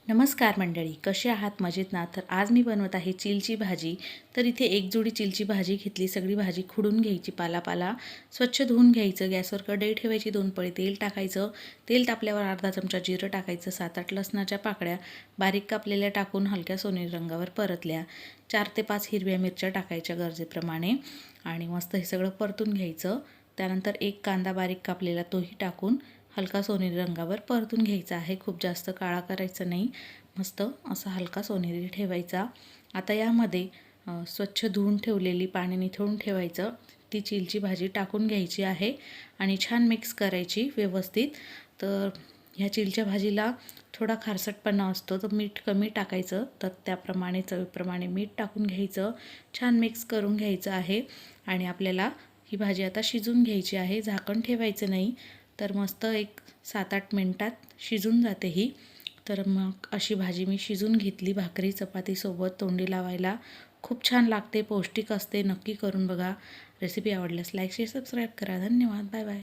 नमस्कार मंडळी, कसे आहात? मजेत ना? तर आज मी बनवत आहे चिलची भाजी. तर इथे एक जोडी चिलची भाजी घेतली. सगळी भाजी खुडून घ्यायची, पाला स्वच्छ धुवून घ्यायचं. गॅसवर कढई ठेवायची, 2 पळी तेल टाकायचं. तेल तापल्यावर अर्धा चमचा जिरं टाकायचं, 7-8 लसणाच्या पाकळ्या बारीक कापलेल्या टाकून हलक्या सोनेरी रंगावर परतल्या. 4 ते 5 हिरव्या मिरच्या टाकायच्या गरजेप्रमाणे आणि मस्त हे सगळं परतून घ्यायचं. त्यानंतर एक कांदा बारीक कापलेला तोही टाकून हलका सोनेरी रंगावर परतून घ्यायचा आहे. खूप जास्त काळा करायचा नाही, मस्त असा हलका सोनेरी ठेवायचा. आता यामध्ये स्वच्छ धुवून ठेवलेली, पाणी निथळून ठेवायचं, ती चिलची भाजी टाकून घ्यायची आहे आणि छान मिक्स करायची व्यवस्थित. तर ह्या चिलच्या भाजीला थोडा खारसटपणा असतो, तर मीठ कमी टाकायचं. तर त्याप्रमाणे चवीप्रमाणे मीठ टाकून घ्यायचं, छान मिक्स करून घ्यायचं आहे. आणि आपल्याला ही भाजी आता शिजून घ्यायची आहे, झाकण ठेवायचं नाही. तर मस्त एक 7-8 मिनटात शिजून जाते ही. तर मग अशी भाजी मी शिजून घेतली, भाकरी चपातीसोबत तोंडी लावायला खूप छान लागते, पौष्टिक असते. नक्की करून बघा. रेसिपी आवडल्यास लाईक शेअर सबस्क्राईब करा. धन्यवाद. Bye bye.